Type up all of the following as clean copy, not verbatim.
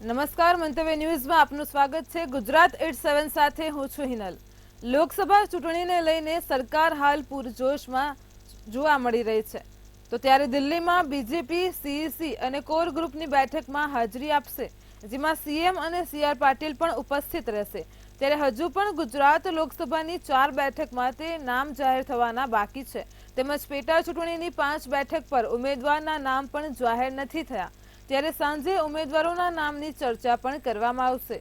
નમસ્કાર, મંતવ્ય ન્યૂઝમાં આપનું સ્વાગત છે। ગુજરાત 87 સાથે હું છું હિનલ। લોકસભા ચૂંટણીને લઈને સરકાર હાલ પૂરજોશમાં જોવા મળી રહી છે। તો ત્યારે દિલ્હીમાં બીજેપી સીઈસી અને કોર ગ્રુપની બેઠકમાં હાજરી આપશે, જેમાં સીએમ અને સીઆર પાટીલ પણ ઉપસ્થિત રહેશે। ત્યારે હજુ પણ ગુજરાત લોકસભાની 4 બેઠક માટે નામ જાહેર થવાના બાકી છે, તેમજ પેટા ચૂંટણીની 5 બેઠક પર ઉમેદવારના નામ પણ જાહેર નથી થયા। ત્યારે સાંજે ઉમેદવારોના નામની ચર્ચા પણ કરવામાં આવશે।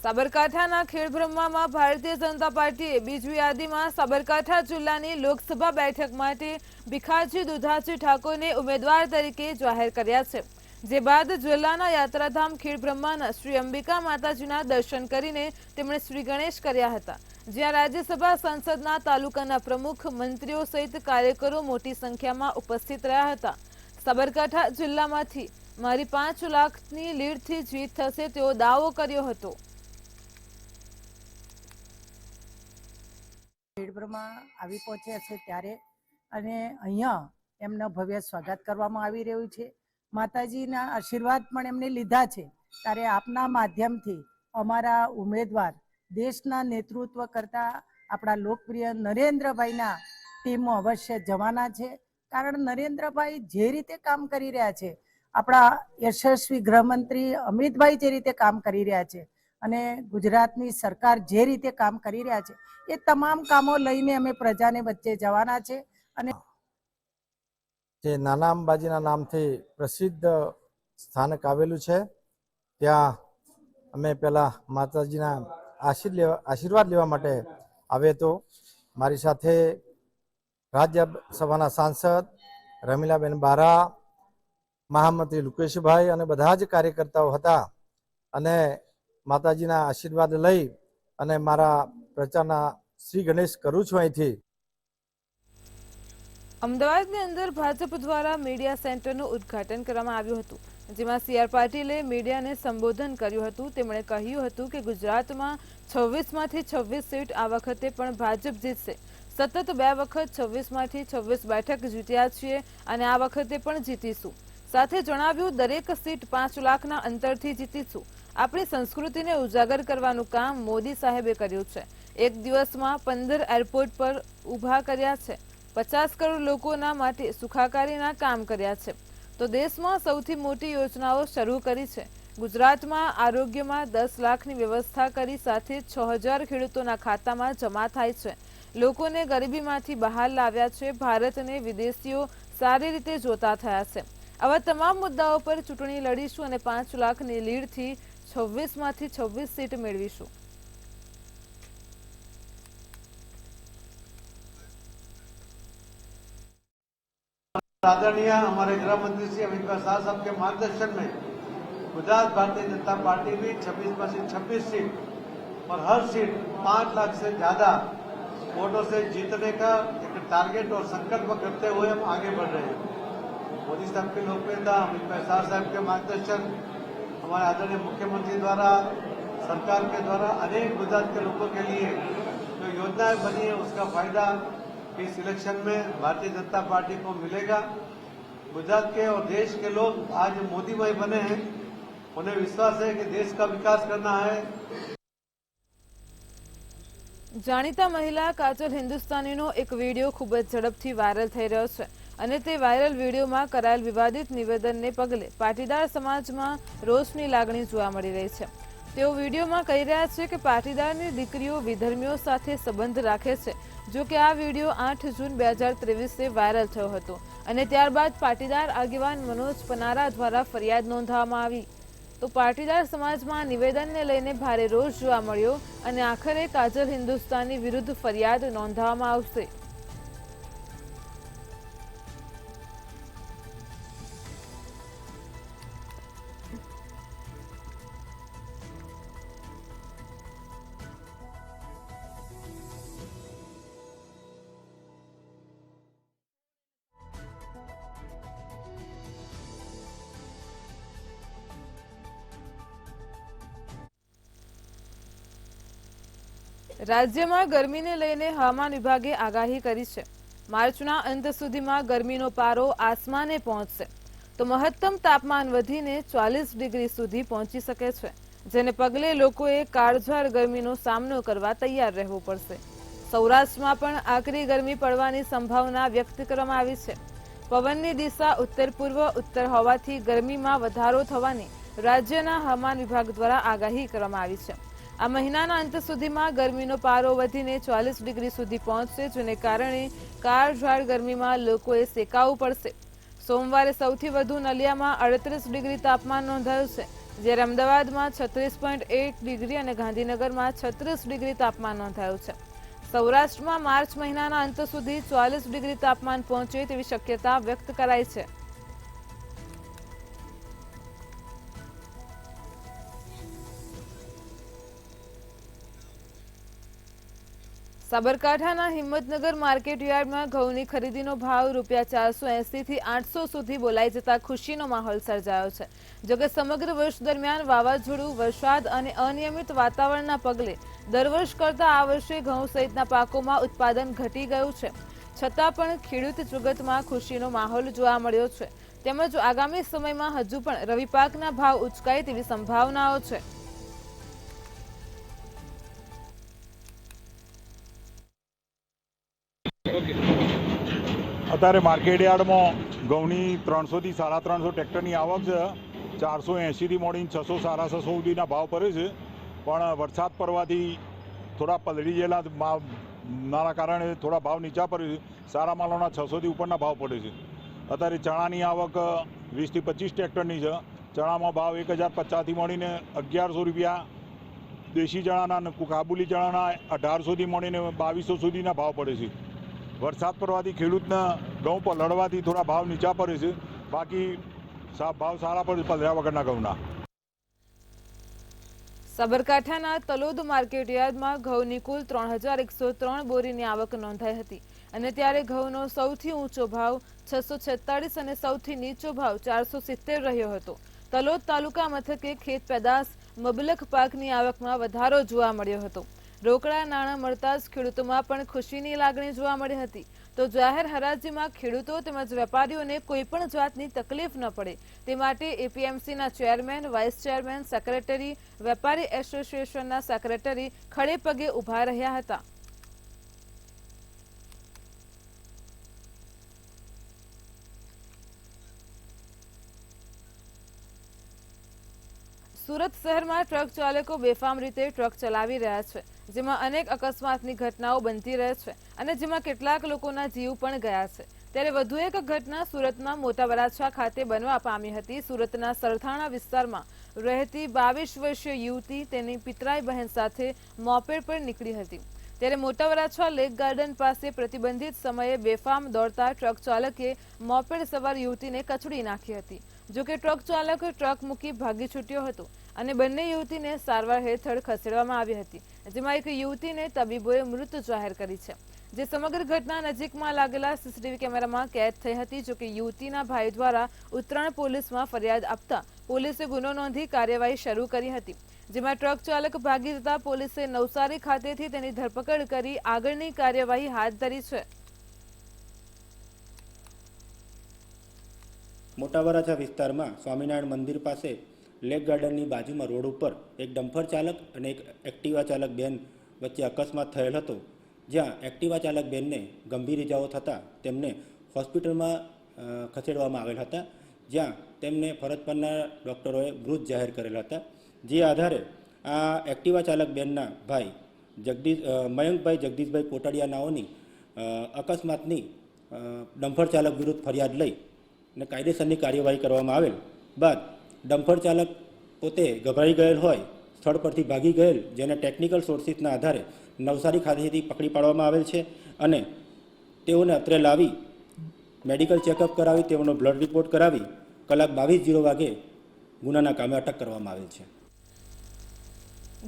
સાબરકાંઠાના ખેડબ્રહ્મામાં ભારતીય જનતા પાર્ટીએ બીજી યાદીમાં સાબરકાંઠા જિલ્લાની લોકસભા બેઠક માટે ભીખાજી દુધાજી ઠાકોરને ઉમેદવાર તરીકે જાહેર કર્યા છે। જે બાદ જિલ્લાના યાત્રાધામ ખેડબ્રહ્માના શ્રી અંબિકા માતાજીના દર્શન કરીને તેમણે શ્રી ગણેશ કર્યા હતા, જ્યાં રાજ્યસભા સંસદના તાલુકાના પ્રમુખ, મંત્રીઓ સહિત કાર્યકરો મોટી સંખ્યામાં ઉપસ્થિત રહ્યા હતા। સાબરકાંઠા જિલ્લામાંથી મારી 5 લાખની લીડથી જીત થશે તેવો દાવો કર્યો હતો। ખેડબ્રહ્મા આવી પહોંચ્યા છે ત્યારે અને અહીંયા એમનો ભવ્ય સ્વાગત કરવામાં આવી રહ્યું છે। માતાજીના આશીર્વાદ પણ એમને લીધા છે। ત્યારે આપના માધ્યમથી અમારા ઉમેદવાર દેશના નેતૃત્વ કરતા આપણા લોકપ્રિય નરેન્દ્રભાઈના ટીમમાં અવશ્ય જવાના છે, કારણ નરેન્દ્રભાઈ જે રીતે કામ કરી રહ્યા છે, આપણા યશસ્વી ગૃહમંત્રી અમિતભાઈ જે રીતે કામ કરી રહ્યા છે અને ગુજરાતની સરકાર જે રીતે કામ કરી રહ્યા છે, એ તમામ કામો લઈને અમે પ્રજાને વચ્ચે જવાના છે। અને જે નાના અંબાજીના નામથી પ્રસિદ્ધ સ્થાનક આવેલું છે, ત્યાં અમે પહેલાં માતાજીના આશીર્વાદ લેવા માટે આવે તો મારી સાથે રાજ્યસભાના સાંસદ રમીલાબેન બારા, મહામંત્રી લુકેશભાઈ અને બધા જ કાર્યકર્તાઓ હતા અને માતાજીના આશીર્વાદ લઈ અને મારા પ્રચારના શ્રી ગણેશ કરું છું। અહીંથી અમદાવાદની અંદર ભાજપ દ્વારા મીડિયા સેન્ટરનું ઉદ્ઘાટન કરવામાં આવ્યું હતું, જેમાં સીઆર પાટીલે મીડિયાને સંબોધન કર્યું હતું। તેમણે કહ્યું હતું કે ગુજરાતમાં 26માંથી 26 સીટ આ વખતે પણ ભાજપ જીતશે। સતત 2 વખત 26માંથી 26 બેઠક જીત્યા છીએ અને આ વખતે પણ જીતીશું। સાથે જણાવ્યું, દરેક સીટ 5 લાખના અંતરથી જીતીશું। આપણી સંસ્કૃતિને ઉજાગર કરવાનું કામ મોદી સાહેબે કર્યું છે। એક દિવસમાં 15 એરપોર્ટ પર ઊભા કર્યા છે, 50 કરોડ લોકોના માટે સુખાકારીના કામ કર્યા છે, તો દેશમાં સૌથી મોટી યોજનાઓ શરૂ કરી છે। ગુજરાતમાં આરોગ્યમાં 10 લાખની વ્યવસ્થા કરી, સાથે 6000 ખેડૂતોના ખાતામાં જમા થાય છે। લોકોને ગરીબીમાંથી બહાર લાવ્યા છે। ભારતને વિદેશીઓ સારી રીતે જોતા થયા છે। આવા તમામ મુદ્દાઓ પર ચૂંટણી લડીશું અને 5 લાખની લીડથી 26માંથી 26 સીટ મેળવીશું। आदरणीय हमारे गृह मंत्री श्री अमित शाह साहब के मार्गदर्शन में गुजरात भारतीय जनता पार्टी भी 26 में से 26 सीट और हर सीट 5 लाख से ज्यादा वोटों से जीतने का एक टारगेट और संकल्प करते हुए हम आगे बढ़ रहे हैं। मोदी साहब की लोकप्रियता, अमित शाह साहब के मार्गदर्शन, हमारे आदरणीय मुख्यमंत्री द्वारा, सरकार के द्वारा अनेक गुजरात के लोगों के लिए जो योजनाएं बनी है, उसका फायदा इस इलेक्शन में भारतीय जनता पार्टी को मिलेगा। गुजरात के और देश के लोग आज मोदीमय बने हैं, उन्हें विश्वास है कि देश का विकास करना है। જાણીતા મહિલા કાજલ હિન્દુસ્તાનીનો એક વિડીયો ખૂબ જ ઝડપથી વાયરલ થઈ રહ્યો છે અને તે વાયરલ વિડીયોમાં કરાયેલ વિવાદિત નિવેદનને પગલે પાટીદાર સમાજમાં રોષની લાગણી જોવા મળી રહી છે। તેઓ વિડીયોમાં કહી રહ્યા છે કે પાટીદારની દીકરીઓ વિધર્મીઓ સાથે સંબંધ રાખે છે। જો કે આ વિડીયો 8 જૂન 2023 વાયરલ થયો હતો અને ત્યારબાદ પાટીદાર આગેવાન મનોજ પનારા દ્વારા ફરિયાદ નોંધવામાં આવી। તો પાટીદાર સમાજમાં નિવેદનને લઈને ભારે રોષ જોવા મળ્યો અને આખરે કાજલ હિન્દુસ્તાની વિરુદ્ધ ફરિયાદ નોંધવામાં આવશે। રાજ્યમાં ગરમીને લઈને હવામાન વિભાગે આગાહી કરી છે. માર્ચના અંત સુધીમાં ગરમીનો પારો આસમાને પહોંચશે તો મહત્તમ તાપમાન વધીને 40 ડિગ્રી સુધી પહોંચી શકે છે, જેને પગલે લોકોએ કાળઝાળ ગરમીનો સામનો કરવા તૈયાર રહેવું પડશે. સૌરાષ્ટ્રમાં પણ આકરી ગરમી પડવાની સંભાવના વ્યક્ત કરવામાં આવી છે. પવનની દિશા ઉત્તર પૂર્વ ઉત્તર હોવાથી ગરમીમાં વધારો થવાની રાજ્યના હવામાન વિભાગ દ્વારા આગાહી કરવામાં આવી છે. આ મહિનાના અંત સુધીમાં ગરમીનો પારો વધીને 40 ડિગ્રી સુધી પહોંચશે, જેને કારણે કાળઝાળ ગરમીમાં લોકોએ સેકાવવું પડશે. સોમવારે સૌથી વધુ નલિયામાં 38 ડિગ્રી તાપમાન નોંધાયું છે, જ્યારે અમદાવાદમાં 36.1 ડિગ્રી અને ગાંધીનગરમાં 36 ડિગ્રી તાપમાન નોંધાયું છે. સૌરાષ્ટ્રમાં માર્ચ મહિનાના અંત સુધી 40 ડિગ્રી તાપમાન પહોંચે તેવી શક્યતા વ્યક્ત કરાઈ છે. સાબરકાંઠાના હિંમતનગર માર્કેટ યાર્ડમાં ઘઉંની ખરીદીનો ભાવ ₹480 થી 800 સુધી બોલાઈ જતા ખુશીનો માહોલ સર્જાયો છે. જોકે સમગ્ર વર્ષ દરમિયાન વાવાઝોડું, વરસાદ અને અનિયમિત વાતાવરણના પગલે દર વર્ષ કરતા આ વર્ષે ઘઉં સહિતના પાકોમાં ઉત્પાદન ઘટી ગયું છે. છતાં પણ ખેડૂત જગતમાં ખુશીનો માહોલ જોવા મળ્યો છે. તેમજ આગામી સમયમાં હજુ પણ રવિ પાકના ભાવ ઉચકાય તેવી સંભાવનાઓ છે. અત્યારે માર્કેટ યાર્ડમાં ઘઉંની 300 થી 350 ટ્રેક્ટરની આવક છે. 480 થી મોડીને 600 650 સુધીના ભાવ પડે છે. પણ વરસાદ પડવાથી થોડા પલળી ગયેલા ના કારણે થોડા ભાવ નીચા પડે છે. સારા માલોના 600 થી ઉપરના ભાવ પડે છે. અત્યારે ચણાની આવક 20 થી 25 ટ્રેક્ટરની છે. ચણામાં ભાવ 1050 થી મળીને 1100 રૂપિયા, દેશી ચણાના કાબુલી ચણાના 1800 થી મળીને 2200 સુધીના ભાવ પડે છે. વરસાદ પડવાથી ખેડૂતને ઘઉં પલળવાથી થોડા ભાવ નીચા પડે છે. બાકી ભાવ સારા પડે પલળ્યા વગરના ઘઉંના. સાબરકાંઠાના તલોદ માર્કેટ યાર્ડમાં ઘઉંની કુલ 3103 બોરીની આવક નોંધાઈ હતી અને ત્યારે ઘઉંનો સૌથી ઊંચો ભાવ 646 અને સૌથી નીચો ભાવ 470 રહ્યો હતો. તલોદ તાલુકા મથકે ખેત પેદાશ મબલખ પાકની આવકમાં વધારો જોવા મળ્યો હતો. રોકડા નાણાં મળતા જ ખેડૂતોમાં પણ ખુશીની લાગણી જોવા મળી હતી. તો જાહેર હરાજીમાં ખેડૂતો તેમજ વેપારીઓને કોઈ પણ જાતની તકલીફ ન પડે તે માટે એપીએમસીના ચેરમેન, વાઇસ ચેરમેન, સેક્રેટરી, વેપારી એસોસિએશનના સેક્રેટરી ખડે પગે ઉભા રહ્યા હતા. સુરત શહેરમાં ટ્રક ચાલકો બેફામ રીતે ટ્રક ચલાવી રહ્યા છે, જેમાં અનેક અકસ્માતની ઘટનાઓ બનતી રહે છે અને જેમાં કેટલાક લોકોના જીવ પણ ગયા છે. ત્યારે વધુ એક ઘટના સુરતના મોટા વરાછા ખાતે બનવા પામી હતી. સુરતના સરથાણા વિસ્તારમાં રહેતી 22 વર્ષીય યુવતી તેની પિતરાઈ બહેન સાથે મોપેડ પર નીકળી હતી. ત્યારે મોટા વરાછા લેક ગાર્ડન પાસે પ્રતિબંધિત સમયે બેફામ દોડતા ટ્રક ચાલકે મોપેડ સવાર યુવતીને કચડી નાખી હતી. જોકે ટ્રક ચાલક ટ્રક મૂકી ભાગી છૂટ્યો હતો અને બંને યુવતીને સારવાર હેઠળ ખસેડવામાં આવી હતી, જેમાં એક યુવતીને તબીબોએ મૃત જાહેર કરી છે, જે સમગ્ર ઘટના નજીકમાં લાગેલા સીસીટીવી કેમેરામાં કેદ થઈ હતી. જોકે યુવતીના ભાઈ દ્વારા ઉત્તરાયણ પોલીસમાં ફરિયાદ આપતા પોલીસે ગુનો નોંધી કાર્યવાહી શરૂ કરી હતી, જેમાં ટ્રક ચાલક ભાગી જતા પોલીસે નવસારી ખાતેથી તેની ધરપકડ કરી આગળની કાર્યવાહી હાથ ધરી છે. મોટા વરાછા વિસ્તારમાં સ્વામિનારાયણ મંદિર પાસે લેક ગાર્ડનની બાજુમાં રોડ ઉપર એક ડમ્પર ચાલક અને એક એક્ટિવા ચાલક બેન વચ્ચે અકસ્માત થયેલ હતો, જ્યાં એક્ટિવા ચાલક બેનને ગંભીર ઇજાઓ થતાં તેમને હોસ્પિટલમાં ખસેડવામાં આવેલ હતા, જ્યાં તેમને ફરજ પરના ડૉક્ટરોએ મૃત જાહેર કરેલ હતા. જે આધારે આ એક્ટિવા ચાલક બેનના ભાઈ મયંકભાઈ જગદીશભાઈ કોટડિયા નાઓની અકસ્માતની ડમ્પર ચાલક વિરુદ્ધ ફરિયાદ લઈ અને કાયદેસરની કાર્યવાહી કરવામાં આવેલ બાદ ડમ્પર ચાલક પોતે ગભરાઈ ગયેલ હોય સ્થળ પરથી ભાગી ગયેલ, જેને ટેકનિકલ સોર્સિસના આધારે નવસારી ખાતેથી પકડી પાડવામાં આવેલ છે અને તેઓને અત્રે લાવી મેડિકલ ચેકઅપ કરાવી તેઓનો બ્લડ રિપોર્ટ કરાવી કલાક 22:00 વાગે ગુનાના કામે અટક કરવામાં આવેલ છે.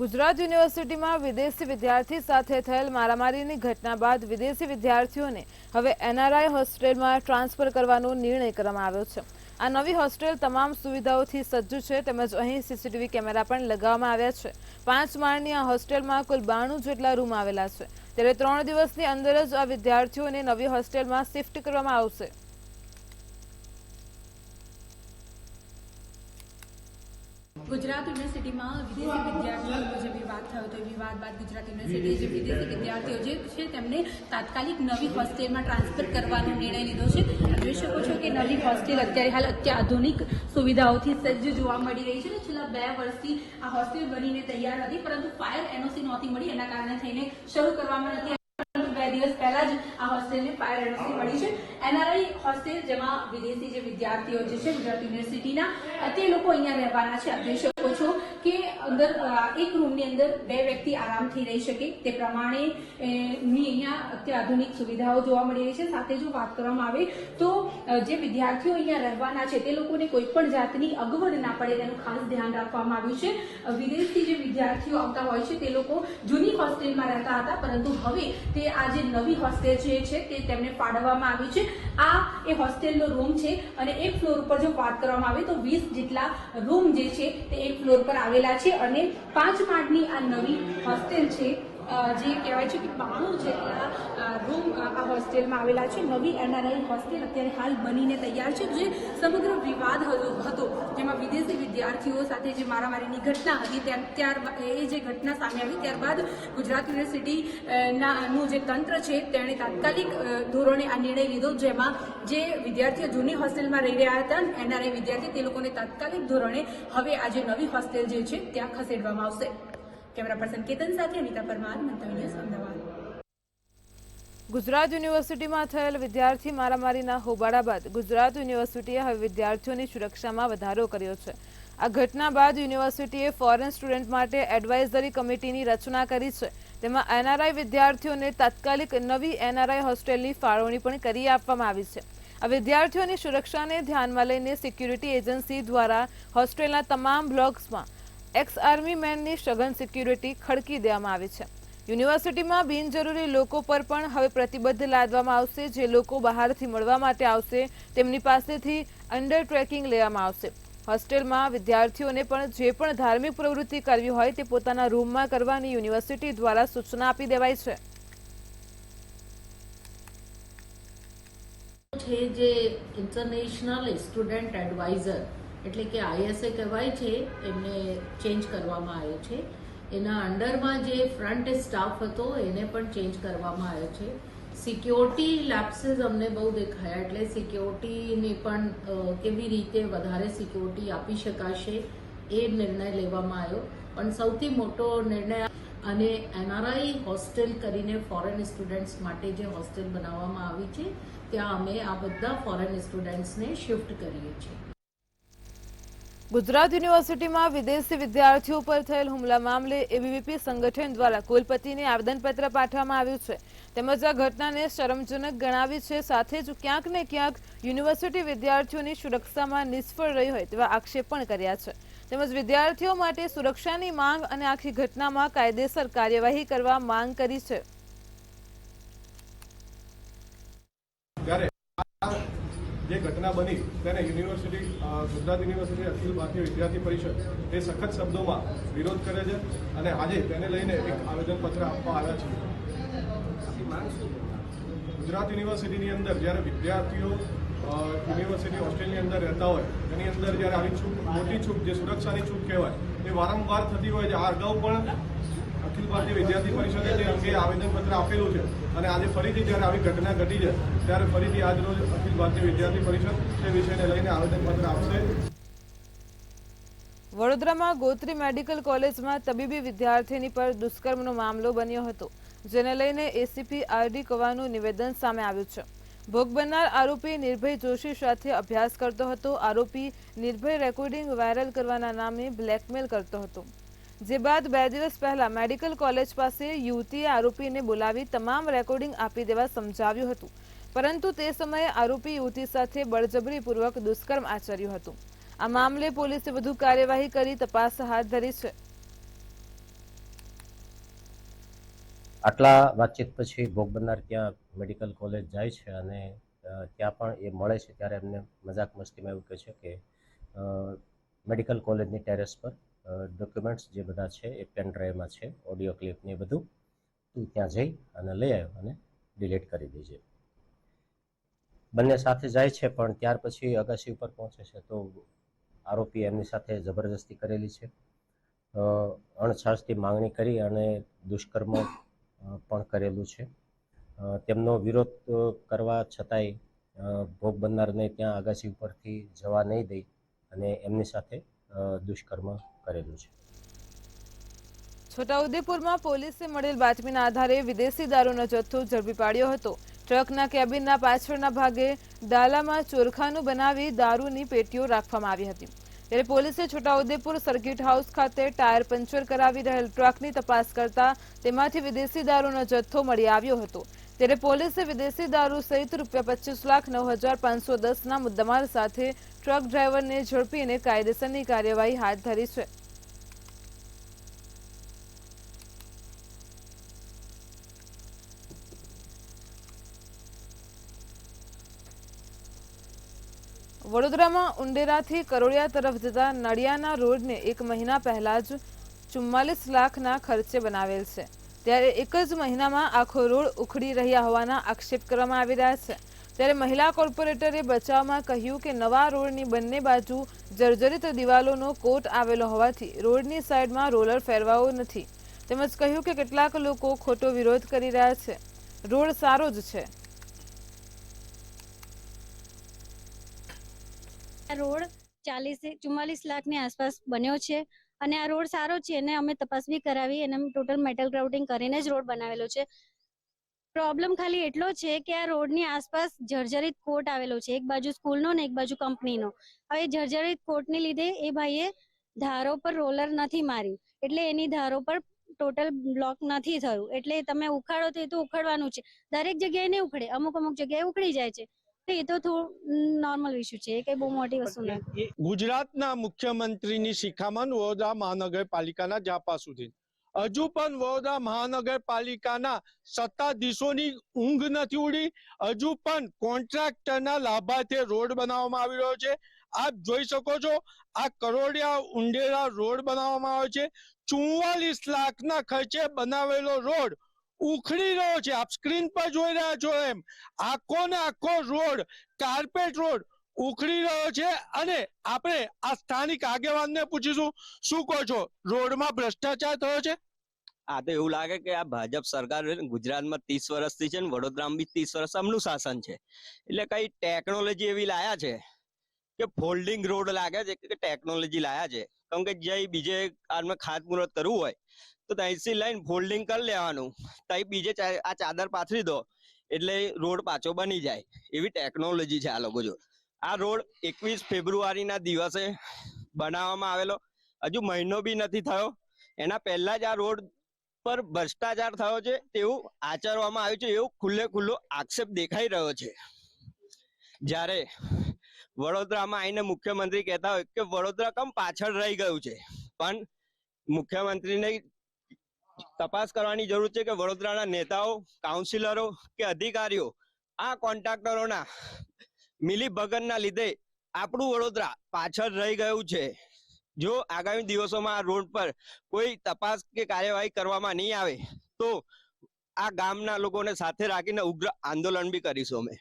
ગુજરાત યુનિવર્સિટીમાં વિદેશી વિદ્યાર્થી સાથે થયેલ મારામારીની ઘટના બાદ વિદેશી વિદ્યાર્થીઓને હવે એનઆરઆઈ હોસ્ટેલમાં ટ્રાન્સફર કરવાનો નિર્ણય કરવામાં આવ્યો છે. આ નવી હોસ્ટેલ તમામ સુવિધાઓથી સજ્જ છે તેમજ અહીં સીસીટીવી કેમેરા પણ લગાવવામાં આવ્યા છે. 5 માળની આ હોસ્ટેલમાં કુલ 92 જેટલા રૂમ આવેલા છે, ત્યારે 3 દિવસની અંદર જ આ વિદ્યાર્થીઓને નવી હોસ્ટેલમાં શિફ્ટ કરવામાં આવશે. ગુજરાત યુનિવર્સિટીમાં વિદેશી વિદ્યાર્થીઓનો જે વિવાદ થયો હતો એ વિવાદ બાદ ગુજરાત યુનિવર્સિટીએ જે વિદેશી વિદ્યાર્થીઓ જે છે તેમને તાત્કાલિક નવી હોસ્ટેલમાં ટ્રાન્સફર કરવાનો નિર્ણય લીધો છે. જોઈ શકો છો કે નવી હોસ્ટેલ અત્યારે હાલ અત્યાધુનિક સુવિધાઓથી સજ્જ જોવા મળી રહી છે. છેલ્લા 2 વર્ષથી આ હોસ્ટેલ બનીને તૈયાર હતી, પરંતુ ફાયર એનઓસી નહોતી મળી, એના કારણે થઈને શરૂ કરવામાં નથી. 2 દિવસ પહેલા જ આ હોસ્ટેલને ફાયર એનઓસી મળી છે. એનઆરઆઈ હોસ્ટેલ, જેમાં વિદેશી જે વિદ્યાર્થીઓ જે છે ગુજરાત યુનિવર્સિટીના, તે લોકો અહીંયા રહેવાના છે. આપ જોઈ શકો છો કે અંદર એક રૂમની અંદર 2 વ્યક્તિ આરામથી રહી શકે તે પ્રમાણે ની અહીંયા અત્યાધુનિક સુવિધાઓ જોવા મળી રહી છે. સાથે જો વાત કરવામાં આવે તો જે વિદ્યાર્થીઓ અહીંયા રહેવાના છે તે લોકોને કોઈ પણ જાતની અગવડ ના પડે તેનું ખાસ ધ્યાન રાખવામાં આવ્યું છે. વિદેશથી જે વિદ્યાર્થીઓ આવતા હોય છે તે લોકો જૂની હોસ્ટેલમાં રહેતા હતા, પરંતુ હવે તે આ જે નવી હોસ્ટેલ જે છે તે તેમને ફાળવવામાં આવી છે. આ એ હોસ્ટેલનો રૂમ છે અને એક ફ્લોર ઉપર જો વાત કરવામાં આવે તો 20 જેટલા રૂમ જે છે તે એક ફ્લોર પર આવેલા છે અને 5 માળની આ નવી હોસ્ટેલ છે. જે કહેવાય છે કે 92 જેટલા રૂમ આ હોસ્ટેલમાં આવેલા છે. નવી એનઆરઆઈ હોસ્ટેલ અત્યારે હાલ બનીને તૈયાર છે. જે સમગ્ર વિવાદ હતો જેમાં વિદેશી વિદ્યાર્થીઓ સાથે જે મારામારીની ઘટના હતી એ જે ઘટના સામે આવી ત્યારબાદ ગુજરાત યુનિવર્સિટી નું જે તંત્ર છે તેણે તાત્કાલિક ધોરણે આ નિર્ણય લીધો, જેમાં જે વિદ્યાર્થીઓ જૂની હોસ્ટેલમાં રહી રહ્યા હતા એનઆરઆઈ વિદ્યાર્થી તે લોકોને તાત્કાલિક ધોરણે હવે આ જે નવી હોસ્ટેલ જે છે ત્યાં ખસેડવામાં આવશે. કેમેરા પર્સન કેતન સાથે અમિતા પરમાર, મંતવ્ય ન્યૂઝ, અમદાવાદ. ગુજરાત યુનિવર્સિટીમાં થયેલ વિદ્યાર્થી મારામારીના હોબાળા બાદ ગુજરાત યુનિવર્સિટીએ હવે વિદ્યાર્થીઓની સુરક્ષામાં વધારો કર્યો છે. આ ઘટના બાદ યુનિવર્સિટીએ ફોરેન સ્ટુડન્ટ માટે એડવાઇઝરી કમિટીની રચના કરી છે. તેમાં એનઆરઆઈ વિદ્યાર્થીઓને તાત્કાલિક નવી એનઆરઆઈ હોસ્ટેલની ફાળવણી પણ કરી આપવામાં આવી છે. આ વિદ્યાર્થીઓની સુરક્ષાને ધ્યાનમાં લઈને સિક્યુરિટી એજન્સી દ્વારા હોસ્ટેલના તમામ બ્લોક્સમાં એક્સ આર્મી મેનની સઘન સિક્યુરિટી ખડકી દેવામાં આવી છે. યુનિવર્સિટીમાં બિનજરૂરી લોકો પર પણ હવે પ્રતિબંધ લાદવામાં આવશે. જે લોકો બહારથી મળવા માટે આવશે તેમની પાસેથી અંડર ટ્રેકિંગ લેવામાં આવશે. હોસ્ટેલમાં વિદ્યાર્થીઓને પણ જે પણ ધાર્મિક પ્રવૃત્તિ કરવી હોય તે પોતાના રૂમમાં કરવાની યુનિવર્સિટી દ્વારા સૂચના આપી દેવાઈ છે. જે ઇન્ટરનેશનલ સ્ટુડન્ટ એડવાઇઝર એટલે કે ISA કહેવાય છે એમને ચેન્જ કરવામાં આવ્યો છે. એના અંડરમાં જે ફ્રન્ટ સ્ટાફ હતો એને પણ ચેન્જ કરવામાં આવ્યો છે. સિક્યોરિટી લેપ્સીસ અમને બહુ દેખાયા, એટલે સિક્યોરિટીની પણ કેવી રીતે વધારે સિક્યોરિટી આપી શકાશે એ નિર્ણય લેવામાં આવ્યો. પણ સૌથી મોટો નિર્ણય અને એનઆરઆઈ હોસ્ટેલ કરીને ફોરેન સ્ટુડન્ટ્સ માટે જે હોસ્ટેલ બનાવવામાં આવી છે ત્યાં અમે આ બધા ફોરેન સ્ટુડન્ટ્સને શિફ્ટ કરીએ છીએ. ગુજરાત યુનિવર્સિટીમાં વિદેશી વિદ્યાર્થીઓ પર થયેલ હુમલા મામલે એબીવીપી સંગઠન દ્વારા કુલપતિને આવેદનપત્ર પાઠવવામાં આવ્યું છે. તેમજ આ ઘટનાને શરમજનક ગણાવી છે. સાથે જ ક્યાંક ને ક્યાંક યુનિવર્સિટી વિદ્યાર્થીઓની સુરક્ષામાં નિષ્ફળ રહી હોય તેવા આક્ષેપ પણ કર્યા છે. તેમજ વિદ્યાર્થીઓ માટે સુરક્ષાની માંગ અને આખી ઘટનામાં કાયદેસર કાર્યવાહી કરવા માંગ કરી છે. જે ઘટના બની તેને યુનિવર્સિટી ગુજરાત યુનિવર્સિટી અખિલ ભારતીય વિદ્યાર્થી પરિષદ એ સખત શબ્દોમાં વિરોધ કરે છે અને આજે તેને લઈને એક આવેદનપત્ર આપવા આવ્યા છે. ગુજરાત યુનિવર્સિટીની અંદર જ્યારે વિદ્યાર્થીઓ યુનિવર્સિટી હોસ્ટેલની અંદર રહેતા હોય એની અંદર જ્યારે આવી છૂટ, મોટી છૂટ જે સુરક્ષાની છૂટ કહેવાય એ વારંવાર થતી હોય છે. આ અગાઉ પણ અખિલ ભારતીય વિદ્યાર્થી પરિષદે તે અંગે આવેદનપત્ર આપેલું છે અને આજે ફરીથી જ્યારે આવી ઘટના ઘટી છે ત્યારે ફરીથી આજ રોજ અખિલ ભારતીય વિદ્યાર્થી પરિષદ તે વિષયને લઈને આવેદનપત્ર આપશે. વડોદરામાં ગોત્રી મેડિકલ કોલેજમાં તબીબી વિદ્યાર્થીની પર દુષ્કર્મનો મામલો બન્યો હતો, જેને લઈને એસીપી આરડી કવાનું નિવેદન સામે આવ્યું છે. ભોગ બનનાર આરોપી નિર્ભય જોશી સાથે અભ્યાસ કરતો હતો. આરોપી નિર્ભય રેકોર્ડિંગ વાયરલ કરવાના નામે બ્લેકમેલ કરતો હતો. જે બાદ 2 દિવસ પહેલા મેડિકલ કોલેજ પાસે યુવતીએ આરોપીને બોલાવી તમામ રેકોર્ડિંગ આપી દેવા સમજાવ્યું હતું, પરંતુ તે સમયે આરોપી યુવતી સાથે બળજબરીપૂર્વક દુષ્કર્મ આચર્યું હતું. આ મામલે પોલીસે વધુ કાર્યવાહી કરી તપાસ હાથ ધરી છે. આટલા વાતચીત પછી ભોગ બનનાર ત્યાં મેડિકલ કોલેજ જાય છે અને ત્યાં પણ એ મળે છે ત્યારે એમને મજાક મસ્તીમાં એવું કહે છે કે મેડિકલ કોલેજની ટેરેસ પર ડોક્યુમેન્ટ્સ જે બધા છે એ પેન ડ્રાઈવમાં છે, ઓડિયો ક્લિપ ને બધું તું ત્યાં જઈ અને લઈ આવ્યો અને ડિલીટ કરી દેજે. બંને સાથે જાય છે, પણ ત્યાર પછી અગાસી ઉપર પહોંચે છે તો આરોપી એમની સાથે જબરજસ્તી કરેલી છે, અણછાશથી માંગણી કરી અને દુષ્કર્મ પણ કરેલું છે. તેમનો વિરોધ કરવા છતાંય ભોગ બનનારને ત્યાં અગાસી ઉપરથી જવા નહીં દઈ અને એમની સાથે દુષ્કર્મ કરેલું છે. છોટાઉદેપુરમાં પોલીસે મળેલ બાતમીના આધારે વિદેશી દારૂનો જથ્થો ઝડપી પાડ્યો હતો. ટ્રકના કેબિનના પાછળના ભાગે ડાલામાં ચોરખાનું બનાવી દારૂની પેટીઓ રાખવામાં આવી હતી. ત્યારે પોલીસે છોટાઉદેપુર સર્કિટ હાઉસ ખાતે ટાયર પંચર કરાવી રહેલ ટ્રકની તપાસ કરતા તેમાંથી વિદેશી દારૂનો જથ્થો મળી આવ્યો હતો. ત્યારે પોલીસે વિદેશી દારૂ સહિત ₹25,09,510ના મુદ્દામાલ સાથે ટ્રક ડ્રાઈવરને ઝડપીને કાયદેસરની કાર્યવાહી હાથ ધરી છે. વડોદરામાં ઉંડેરાથી કરોડિયા તરફ જતા નડિયાના રોડને 1 મહિના પહેલા જ 44 લાખના ખર્ચે બનાવેલ છે. ત્યારે એક જ મહિનામાં આખો રોડ ઉખડી રહ્યા હોવાના આક્ષેપ કરવામાં આવી રહ્યા છે. ત્યારે મહિલા કોર્પોરેટરે બચાવમાં કહ્યું કે નવા રોડની બંને બાજુ જર્જરિત દિવાલોનો કોટ આવેલો હોવાથી રોડની સાઈડમાં રોલર ફેરવાવો નથી. તેમજ કહ્યું કે કેટલાક લોકો ખોટો વિરોધ કરી રહ્યા છે. રોડ સારો જ છે. રોડ 44 લાખની આસપાસ બન્યો છે અને આ રોડ સારો છે અને અમે તપાસ બી કરાવી અને ટોટલ મેટલ ગ્રાઉટિંગ કરીને જ રોડ બનાવેલો છે. પ્રોબ્લેમ ખાલી એટલો છે કે આ રોડની આસપાસ જર્જરિત કોટ આવેલો છે, એક બાજુ સ્કૂલનો ને એક બાજુ કંપનીનો. હવે જર્જરિત કોટને લીધે એ ભાઈએ ધારો પર રોલર નથી માર્યું એટલે એની ધારો પર ટોટલ બ્લોક નથી થયું. એટલે તમે ઉખાડો તો એ તો ઉખાડવાનું છે, દરેક જગ્યાએ નહીં ઉખડે, અમુક જગ્યાએ ઉખડી જાય છે. એ તો થોડું નોર્મલ ઇશ્યુ છે, કઈ બહુ મોટી વસ્તુ નથી. ગુજરાતના મુખ્યમંત્રીની શિખામણ વડોદરા મહાનગરપાલિકાના જાપા સુધી હજુ પણ વડોદરા મહાનગરપાલિકાના સત્તાધીશોની ઊંઘ નથી ઉડી. હજુ પણ કોન્ટ્રાક્ટરના લાભાર્થે રોડ બનાવવામાં આવી રહ્યો છે. આપ જોઈ શકો છો આ કરોડિયા ઉંડેરા રોડ બનાવવામાં આવ્યો છે. 44 લાખના ખર્ચે બનાવેલો રોડ ઉખડી રહ્યો છે. આપ સ્ક્રીન પર જોઈ રહ્યા છો એમ આખો ને આખો રોડ કાર્પેટ રોડ ઉખડી રહ્યો છે. અને આપણે આ સ્થાનિક આગેવાનને પૂછીશું, શું કહો છો, રોડમાં ભ્રષ્ટાચાર થયો છે? આ તો એવું લાગે કે આ ભાજપ સરકાર ગુજરાતમાં 30 વર્ષથી છે ને વડોદરામાં બી 30 વર્ષ અમનું શાસન છે. એટલે કઈ ટેકનોલોજી એવી લાયા છે કે ફોલ્ડિંગ રોડ લાગે છે કે ટેકનોલોજી લાયા છે. કારણ કે જે બીજે કારમાં ખાતમુહૂર્ત કરવું હોય તો ત્યાંથી લઈને ફોલ્ડિંગ કરી લેવાનું, ત્યાં બીજે આ ચાદર પાથરી દો એટલે રોડ પાછો બની જાય. એવી ટેકનોલોજી છે આ લોકો જો. આ રોડ 21 ફેબ્રુઆરીના દિવસે બનાવવામાં આવેલો, હજુ મહિનો બી નથી થયો. એના પહેલા જ આ રોડ પર ભ્રષ્ટાચાર થયો છે તેવું આચરવામાં આવ્યું છે, એવું ખુલ્લો આક્ષેપ દેખાઈ રહ્યો છે. જ્યારે વડોદરામાં આવીને મુખ્યમંત્રી કહેતા હોય કે વડોદરા કેમ પાછળ રહી ગયું છે, પણ મુખ્યમંત્રીને તપાસ કરવાની જરૂર છે કે વડોદરાના નેતાઓ, કાઉન્સિલરો કે અધિકારીઓ આ કોન્ટ્રાક્ટરોના મિલીભગતના લીધે આપણું વડોદરા પાછળ રહી ગયું છે. જો આગામી દિવસોમાં આ રોડ પર કોઈ તપાસ કે કાર્યવાહી કરવામાં નહીં આવે તો આ ગામના લોકોને સાથે રાખીને ઉગ્ર આંદોલન બી કરીશું અમે.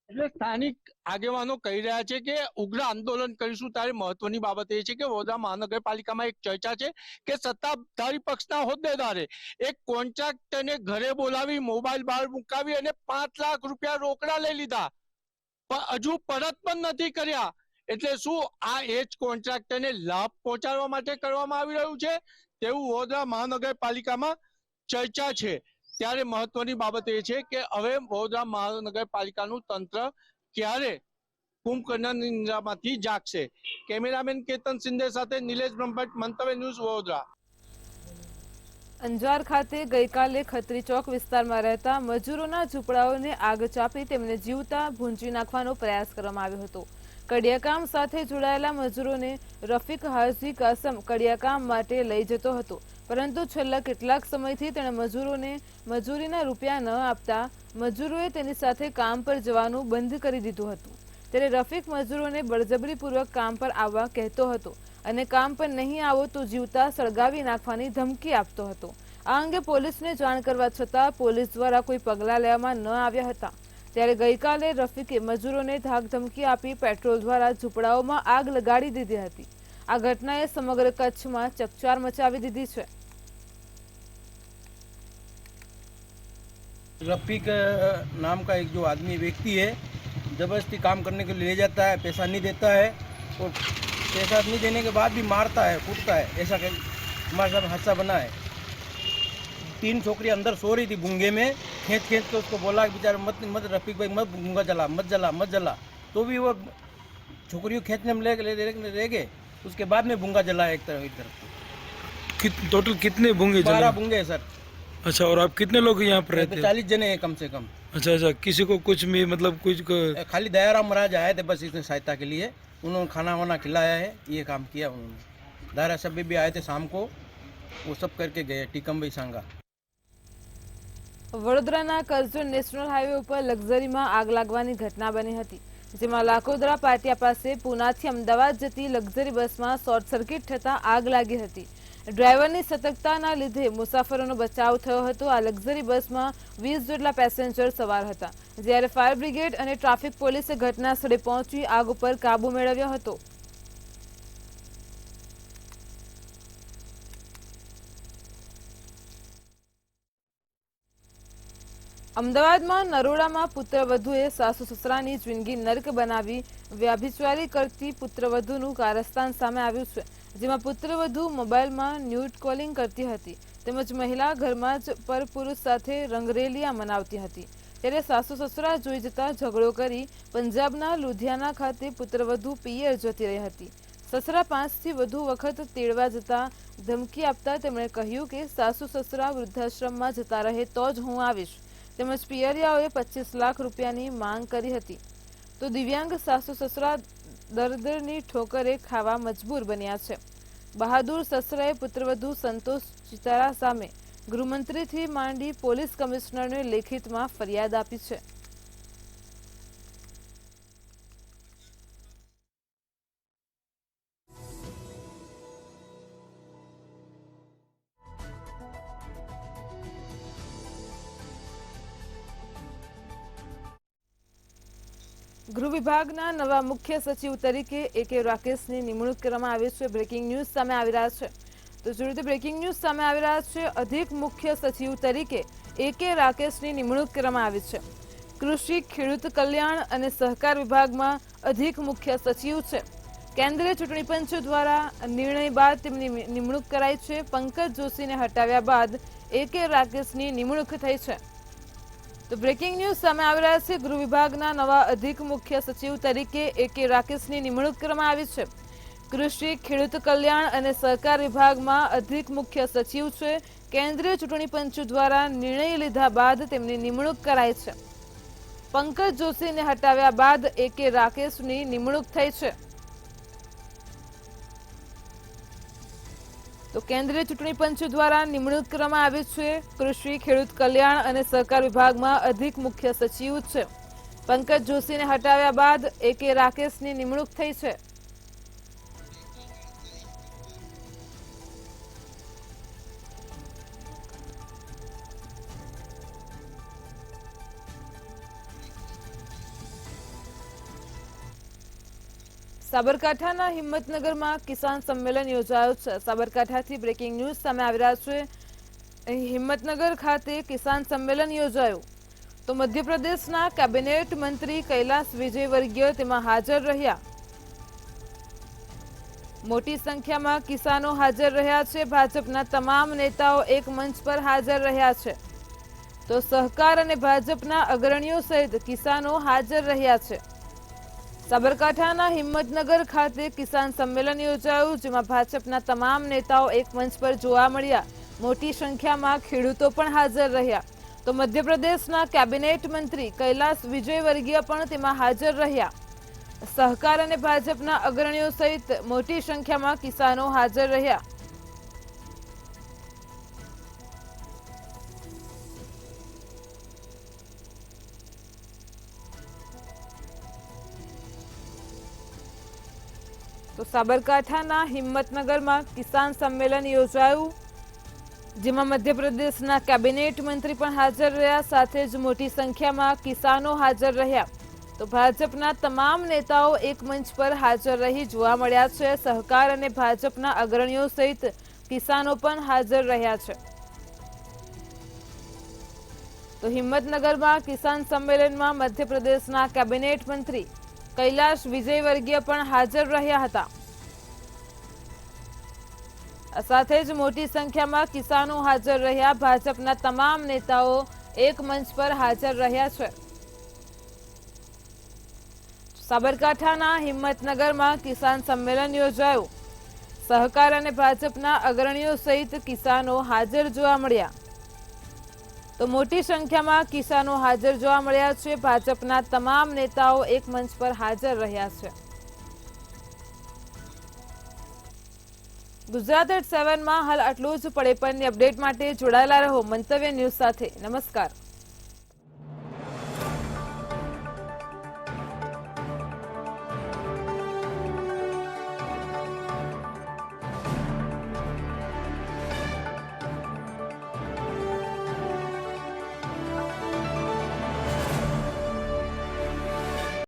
એટલે સ્થાનિક આગેવાનો કહી રહ્યા છે કે ઉગ્ર આંદોલન કરીશું. ત્યારે મહત્વની બાબત એ છે કે વડોદરા મહાનગરપાલિકામાં એક ચર્ચા છે કે સત્તાધારી પક્ષના હોદ્દેદારે એક કોન્ટ્રાક્ટરને ઘરે બોલાવી મોબાઈલ બહાર મુકાવી અને 5 લાખ રૂપિયા રોકડા લઈ લીધા, પણ હજુ પરત પણ નથી કર્યા. એટલે શું આ એ જ કોન્ટ્રાક્ટરને લાભ પહોંચાડવા માટે કરવામાં આવી રહ્યું છે તેવું વડોદરા મહાનગરપાલિકામાં ચર્ચા છે. ત્યારે મહત્વની બાબત એ છે કે હવે વડોદરા મહાનગરપાલિકાનું તંત્ર ક્યારે કુંભકર્ણની નિંદ્રામાંથી જાગશે. કેમેરામેન કેતન સિંધે સાથે નિલેશ બ્રહ્મભટ્ટ, મંતવ્ય ન્યૂઝ, વડોદરા. અંજાર ખાતે ગઈકાલે ખત્રી ચોક વિસ્તારમાં રહેતા મજૂરોના ઝૂંપડાઓને આગ ચાંપી તેમને જીવતા ભૂંજી નાખવાનો પ્રયાસ કરવામાં આવ્યો હતો. કડિયાકામ સાથે જોડાયેલા મજૂરોને રફીક હાજી કાસમ કડિયાકામ માટે લઈ જતો હતો, પરંતુ છેલ્લા કેટલાક સમયથી તેણે મજૂરોને મજૂરીના રૂપિયા ન આપતા મજૂરોએ તેની સાથે કામ પર જવાનું બંધ કરી દીધું હતું. ત્યારે રફીક મજૂરોને બળજબરીપૂર્વક કામ પર આવવા કહેતો હતો અને કામ પર નહીં આવો તો જીવતા સળગાવી નાખવાની ધમકી આપતો હતો। આ અંગે પોલીસને જાણ કરવા છતાં પોલીસ દ્વારા કોઈ પગલાં લેવામાં ન આવ્યા હતા। ત્યારે ગઈકાલે રફીકે મજૂરોને ધાકધમકી આપી પેટ્રોલ દ્વારા ઝૂંપડાઓમાં આગ લગાડી દીધી હતી। આ ઘટનાએ સમગ્ર કચ્છમાં ચકચાર મચાવી દીધી છે। रफ़ीक नाम का एक जो आदमी व्यक्ति है, ज़बरदस्ती काम करने के लिए ले जाता है, पैसा नहीं देता है और पैसा नहीं देने के बाद भी मारता है, कूटता है। ऐसा हमारे साथ हादसा बना है। 3 छोकरी अंदर सो रही थी बूंगे में, खींच के उसको बोला कि बेचारा मत मत रफ़ीक भाई मत बूंगा जला, मत जला, मत जला। तो भी वो छोकरियों खींचने में ले गए। उसके बाद में बूंगा जलाया एक तरफ। टोटल कितने बूंगे 12 बूंगे है सर। अच्छा, और आप कितने लोग यहाँ पर रहते हैं? 40 जने हैं कम से कम। अच्छा, किसी को कुछ भी मतलब कुछ खाली दयाराम महाराज आए थे बस इसमें सहायता के लिए, उन्होंने खाना वाना खिलाया है, ये काम किया उन्होंने। दायरा सभी भी आए थे शाम को, वो सब करके गए। टीकम भाई सांगा। વડોદરાના કરજણ નેશનલ હાઈવે ઉપર લક્ઝરીમાં આગ લાગવાની ઘટના બની હતી, જેમાં લાકોદરા પાટિયા પાસે પૂનાથી અમદાવાદ જતી લક્ઝરી બસમાં શોર્ટ સર્કિટ થતાં આગ લાગી હતી। ડ્રાઈવરની સતર્કતાના લીધે મુસાફરોનો બચાવ થયો હતો। આ લક્ઝરી બસમાં 20 જેટલા પેસેન્જર સવાર હતા, જ્યારે ફાયર બ્રિગેડ અને ટ્રાફિક પોલીસે ઘટના સ્થળે પહોંચી આગ ઉપર કાબુ મેળવ્યો હતો। અમદાવાદમાં નરોડામાં પુત્રવધુએ સાસુ સસરાની જિંદગી નર્ક બનાવી વ્યભિચારી કરતી પુત્રવધુનું કારસ્તાન સામે આવ્યું છે, જેમાં પુત્રવધુ મોબાઈલમાં ન્યૂડ કોલિંગ કરતી હતી તેમજ મહિલા ઘરમાં જ પરપુરુષ સાથે રંગરેલિયા મનાવતી હતી। ત્યારે સાસુ સસરા જોઈ જતા ઝઘડો કરી પંજાબના લુધિયાના ખાતે પુત્રવધુ પિયર જતી રહી હતી। સસરા 5 થી વધુ વખત તેડવા જતા ધમકી આપતા તેમણે કહ્યું કે સાસુ સસરા વૃદ્ધાશ્રમમાં જતા રહે તો જ હું આવીશ। તેમજ પિયરિયાઓએ 25 લાખ રૂપિયાની માંગ કરી હતી। તો દિવ્યાંગ સાસુ સસરા દરદરની ઠોકરે ખાવા મજબૂર બન્યા છે। બહાદુર સસરાએ પુત્રવધુ સંતોષ ચિતારા સામે ગૃહમંત્રીથી માંડી પોલીસ કમિશનરને લેખિતમાં ફરિયાદ આપી છે। ગૃહ વિભાગના નવા મુખ્ય સચિવ તરીકે A.K. રાકેશની નિમણૂક કરવામાં આવી છે। બ્રેકિંગ ન્યૂઝ સામે આવી રહ્યા છે। તો જે રીતે બ્રેકિંગ ન્યૂઝ સામે આવી રહ્યા છે, અધિક મુખ્ય સચિવ તરીકે A.K. રાકેશની નિમણૂક કરવામાં આવી છે। કૃષિ, ખેડૂત કલ્યાણ અને સહકાર વિભાગમાં અધિક મુખ્ય સચિવ છે। કેન્દ્રીય ચૂંટણી પંચ દ્વારા નિર્ણય બાદ તેમની નિમણૂક કરાઈ છે। પંકજ જોશીને હટાવ્યા બાદ A.K. રાકેશની નિમણૂક થઈ છે। તો બ્રેકિંગ ન્યૂઝ સામે આવી રહ્યા છે। ગૃહ વિભાગના નવા અધિક મુખ્ય સચિવ તરીકે A.K. રાકેશની નિમણૂક કરવામાં આવી છે। કૃષિ, ખેડૂત કલ્યાણ અને સહકાર વિભાગમાં અધિક મુખ્ય સચિવ છે। કેન્દ્રીય ચૂંટણી પંચ દ્વારા નિર્ણય લીધા બાદ તેમની નિમણૂક કરાઈ છે। પંકજ જોશીને હટાવ્યા બાદ A.K. રાકેશની નિમણૂક થઈ છે। તો કેન્દ્રીય ચૂંટણી પંચ દ્વારા નિમણૂક કરવામાં આવી છે। કૃષિ, ખેડૂત કલ્યાણ અને સહકાર વિભાગમાં અધિક મુખ્ય સચિવ છે। પંકજ જોશીને હટાવ્યા બાદ A.K. રાકેશની નિમણૂક થઈ છે। સાબરકાંઠાના હિંમતનગરમાં કિસાન સંમેલન યોજાયું છે। સાબરકાંઠાથી બ્રેકિંગ ન્યૂઝ સામે આવી રહ્યા છે। હિંમતનગર ખાતે કિસાન સંમેલન યોજાયું, તો મધ્યપ્રદેશના કેબિનેટ મંત્રી કૈલાસ વિજયવર્ગીય તેમાં હાજર રહ્યા। મોટી સંખ્યામાં કિસાનો હાજર રહ્યા છે। ભાજપના તમામ નેતાઓ એક મંચ પર હાજર રહ્યા છે। તો સહકાર અને ભાજપના અગ્રણીઓ સહિત કિસાનો હાજર રહ્યા છે। સાબરકાંઠાના હિંમતનગર ખાતે કિસાન સંમેલન યોજાયું, જેમાં ભાજપના તમામ નેતાઓ એક મંચ પર જોવા મળ્યા। મોટી સંખ્યામાં ખેડૂતો પણ હાજર રહ્યા। તો મધ્યપ્રદેશના કેબિનેટ મંત્રી કૈલાસ વિજયવર્ગીય પણ તેમાં હાજર રહ્યા। સહકાર અને ભાજપના અગ્રણીઓ સહિત મોટી સંખ્યામાં કિસાનો હાજર રહ્યા। તો સાબરકાંઠાના હિંમતનગરમાં કિસાન સંમેલન યોજાયું, જેમાં મધ્યપ્રદેશના કેબિનેટ મંત્રી પણ હાજર રહ્યા, સાથે જ મોટી સંખ્યામાં કિસાનો હાજર રહ્યા. તો ભાજપના તમામ નેતાઓ એક મંચ પર હાજર રહી જોવા મળ્યા છે. સહકાર અને ભાજપના અગ્રણીઓ સહિત કિસાનો પણ હાજર રહ્યા છે. તો હિંમતનગરમાં કિસાન સંમેલનમાં મધ્યપ્રદેશના કેબિનેટ મંત્રી કૈલાશ વિજયવર્ગીય પણ હાજર રહ્યા હતા. સાથે જ મોટી સંખ્યામાં કિસાનો હાજર રહ્યા. ભાજપના તમામ નેતાઓ એક મંચ પર હાજર રહ્યા છે. સાબરકાંઠાના હિંમતનગરમાં કિસાન સંમેલન યોજાયું. સહકાર અને ભાજપના અગ્રણીઓ સહિત કિસાનો હાજર જોવા મળ્યા. તો મોટી સંખ્યામાં કિસાનો હાજર જોવા મળ્યા છે. ભાજપના તમામ નેતાઓ એક મંચ પર હાજર રહ્યા છે. ગુજરાત એટ 7 માં હાલ આટલું જ. પડે પણની અપડેટ માટે જોડાયેલા રહો મંતવ્ય ન્યૂઝ સાથે. નમસ્કાર.